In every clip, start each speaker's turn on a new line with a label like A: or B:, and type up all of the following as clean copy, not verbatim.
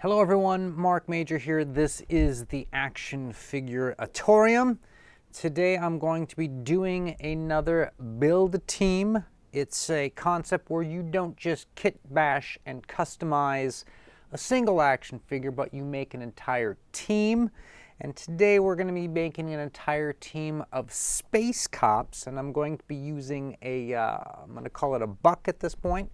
A: Hello everyone, Mark Major here. This is the Action Figure-atorium. Today I'm going to be doing another build a team. It's a concept where you don't just kit bash and customize a single action figure, but you make an entire team. And today we're going to be making an entire team of space cops, and I'm going to be using I'm going to call it a buck at this point,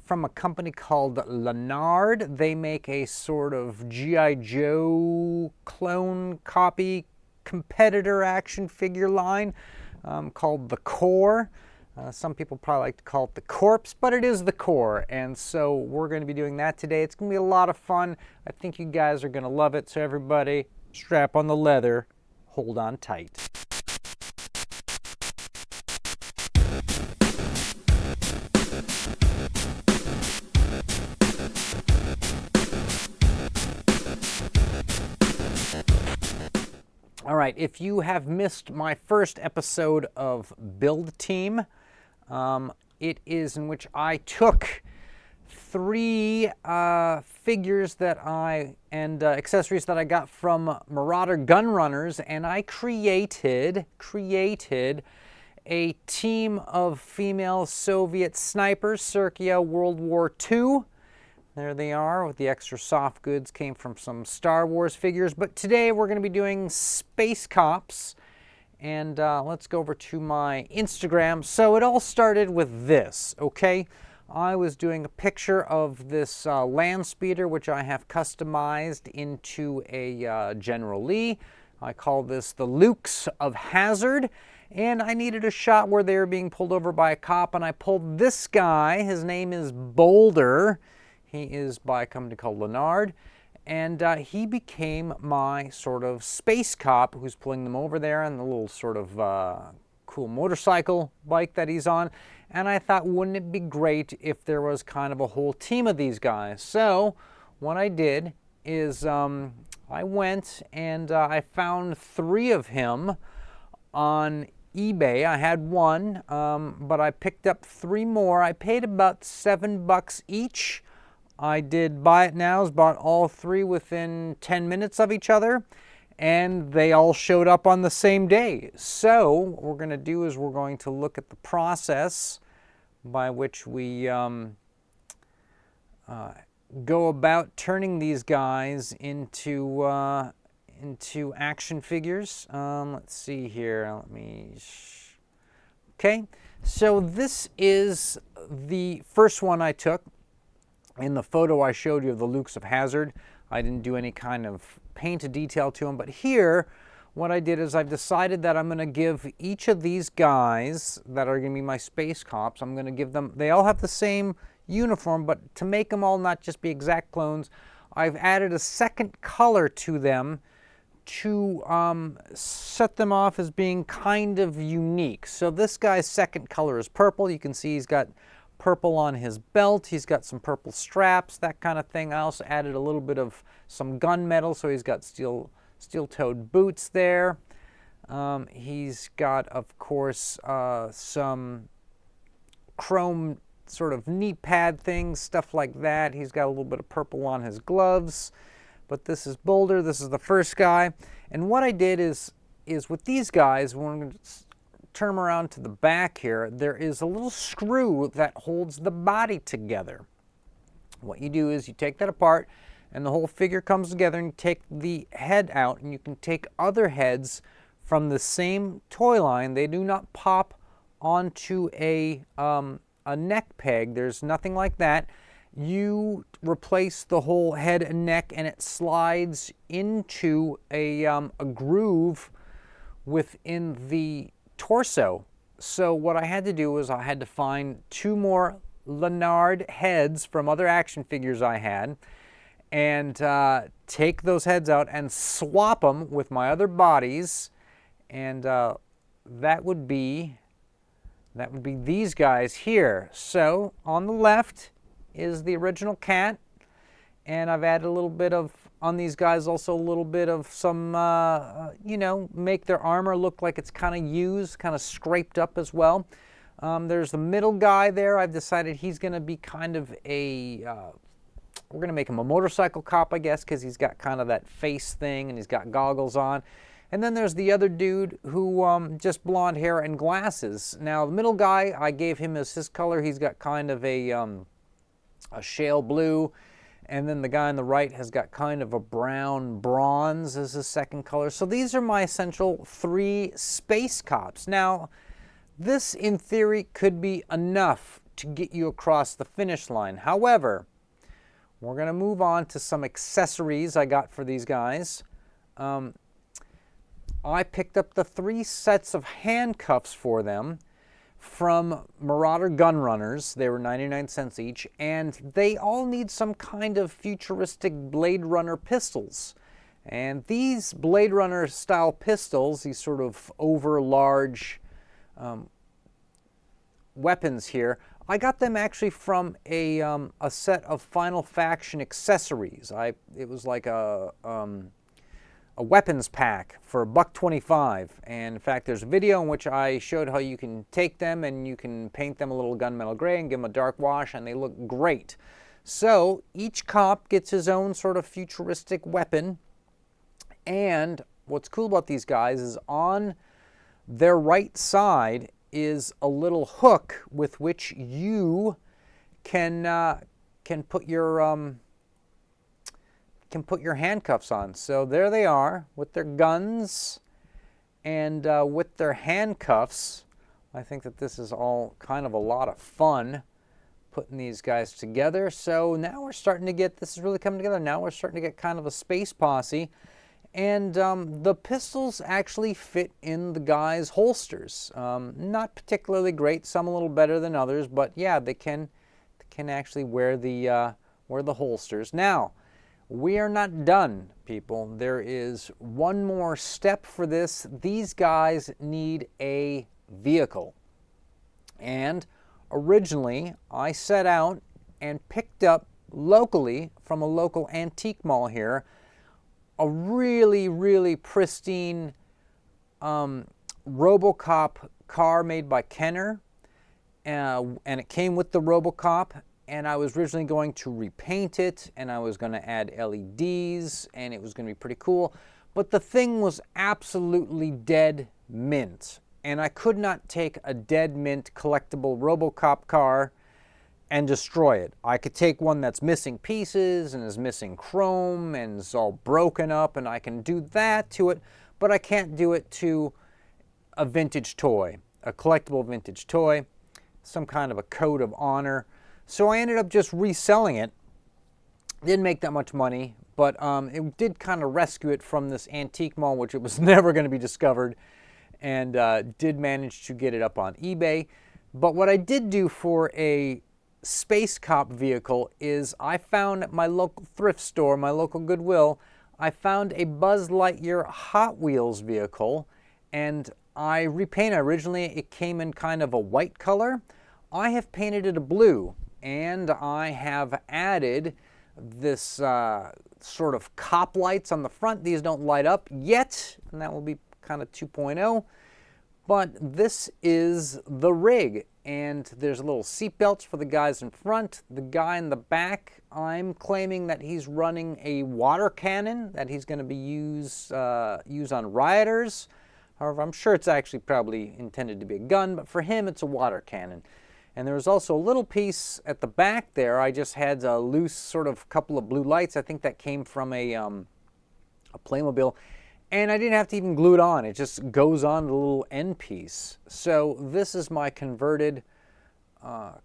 A: from a company called Lanard. They make a sort of G.I. Joe clone copy competitor action figure line called the Core. Some people probably like to call it the Corpse, but it is the Core, and so we're going to be doing that today. It's going to be a lot of fun. I think you guys are going to love it, so everybody strap on the leather, hold on tight. All right, if you have missed my first episode of Build Team, it is in which I took three figures and accessories that I got from Marauder Gun Runners, and I created a team of female Soviet snipers, circa World War II. There they are, with the extra soft goods came from some Star Wars figures. But today we're going to be doing Space Cops. And let's go over to my Instagram. So it all started with this, okay? I was doing a picture of this land speeder, which I have customized into a General Lee. I call this the Dukes of Hazzard. And I needed a shot where they were being pulled over by a cop. And I pulled this guy. His name is Boulder. He is by a company called Lanard, and he became my sort of space cop who's pulling them over there on the little sort of cool motorcycle bike that he's on. And I thought, wouldn't it be great if there was kind of a whole team of these guys? So what I did is I went and I found three of him on eBay. I had one, but I picked up three more. I paid about $7 each. I did buy it nows, bought all three within 10 minutes of each other, and they all showed up on the same day. So what we're going to do is we're going to look at the process by which we go about turning these guys into action figures. Let's see here. Okay, so this is the first one I took. In the photo I showed you of the Dukes of Hazzard, I didn't do any kind of paint detail to them, but here what I did is I've decided that I'm going to give each of these guys that are going to be my space cops, I'm going to give them, they all have the same uniform, but to make them all not just be exact clones, I've added a second color to them to set them off as being kind of unique. So this guy's second color is purple. You can see he's got purple on his belt, he's got some purple straps, that kind of thing. I also added a little bit of some gunmetal, so he's got steel-toed boots there. He's got, of course, some chrome sort of knee pad things, stuff like that. He's got a little bit of purple on his gloves. But this is Boulder, this is the first guy. And what I did is with these guys, when I'm going to turn them around to the back here, there is a little screw that holds the body together. What you do is you take that apart and the whole figure comes together, and you take the head out, and you can take other heads from the same toy line. They do not pop onto a neck peg. There's nothing like that. You replace the whole head and neck, and it slides into a groove within the torso. So what I had to do was I had to find two more Lanard heads from other action figures I had, and take those heads out and swap them with my other bodies, and that would be these guys here. So on the left is the original cat, and I've added a little bit of, on these guys also a little bit of some, you know, make their armor look like it's kind of used, kind of scraped up as well. There's the middle guy there. I've decided he's going to be kind of a we're going to make him a motorcycle cop, I guess, because he's got kind of that face thing and he's got goggles on. And then there's the other dude who just blonde hair and glasses. Now, the middle guy, I gave him as his color. He's got kind of a shale blue. And then the guy on the right has got kind of a brown bronze as his second color. So these are my essential 3 space cops. Now, this in theory could be enough to get you across the finish line. However, we're going to move on to some accessories I got for these guys. I picked up the 3 sets of handcuffs for them from Marauder Gun Runners. They were 99 cents each, and they all need some kind of futuristic Blade Runner pistols. And these Blade Runner style pistols, these sort of over large weapons here, I got them actually from a set of Final Faction accessories. It was like a weapons pack for $1.25, and in fact there's a video in which I showed how you can take them and you can paint them a little gunmetal gray and give them a dark wash, and they look great. So each cop gets his own sort of futuristic weapon, and what's cool about these guys is on their right side is a little hook with which you can put your handcuffs on. So there they are with their guns and with their handcuffs. I think that this is all kind of a lot of fun putting these guys together. So now we're starting to get, this is really coming together. Now we're starting to get kind of a space posse. And the pistols actually fit in the guys' holsters. Not particularly great, some a little better than others, but yeah, they can actually wear the holsters. Now, we are not done, people. There is one more step for this. These guys need a vehicle. And originally, I set out and picked up locally from a local antique mall here a really, really pristine RoboCop car made by Kenner, and it came with the RoboCop, and I was originally going to repaint it, and I was going to add LEDs, and it was going to be pretty cool, but the thing was absolutely dead mint, and I could not take a dead mint collectible RoboCop car and destroy it. I could take one that's missing pieces and is missing chrome and is all broken up, and I can do that to it, but I can't do it to a vintage toy, a collectible vintage toy, some kind of a code of honor. So I ended up just reselling it. Didn't make that much money, but it did kind of rescue it from this antique mall, which it was never going to be discovered, and did manage to get it up on eBay. But what I did do for a Space Cop vehicle is I found at my local thrift store, my local Goodwill, I found a Buzz Lightyear Hot Wheels vehicle, and I repainted. Originally it came in kind of a white color. I have painted it a blue, and I have added this sort of cop lights on the front. These don't light up yet, and that will be kind of 2.0. But this is the rig, and there's little seat belts for the guys in front. The guy in the back, I'm claiming that he's running a water cannon that he's going to be use on rioters. However, I'm sure it's actually probably intended to be a gun, but for him it's a water cannon. And there was also a little piece at the back there. I just had a loose sort of couple of blue lights. I think that came from a Playmobil. And I didn't have to even glue it on. It just goes on the little end piece. So this is my converted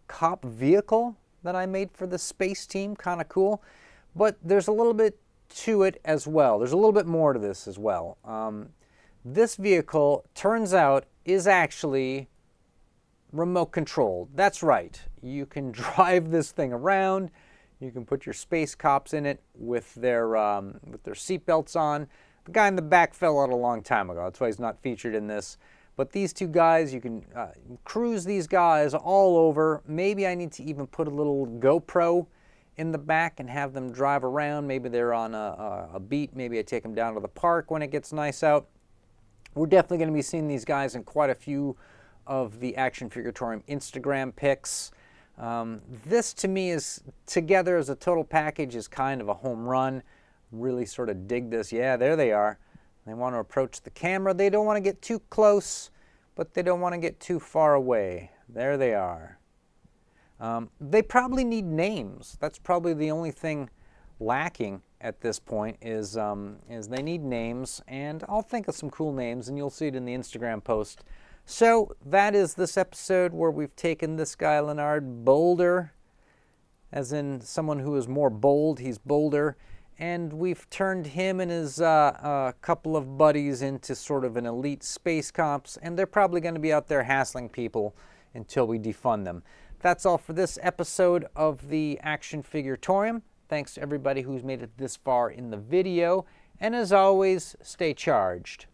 A: cop vehicle that I made for the space team. Kind of cool. But there's a little bit to it as well. There's a little bit more to this as well. This vehicle, turns out, is actually remote controlled. That's right. You can drive this thing around. You can put your space cops in it with their seatbelts on. The guy in the back fell out a long time ago. That's why he's not featured in this. But these two guys, you can cruise these guys all over. Maybe I need to even put a little GoPro in the back and have them drive around. Maybe they're on a beat. Maybe I take them down to the park when it gets nice out. We're definitely going to be seeing these guys in quite a few of the Action Figuratorium Instagram pics. This to me is, together as a total package, is kind of a home run. Really sort of dig this. Yeah, there they are. They want to approach the camera. They don't want to get too close, but they don't want to get too far away. There they are. They probably need names. That's probably the only thing lacking at this point is they need names, and I'll think of some cool names, and you'll see it in the Instagram post. So that is this episode where we've taken this guy, Lanard, bolder, as in someone who is more bold. He's bolder. And we've turned him and his couple of buddies into sort of an elite space cops, and they're probably going to be out there hassling people until we defund them. That's all for this episode of the Action Figuratorium. Thanks to everybody who's made it this far in the video, and as always, stay charged.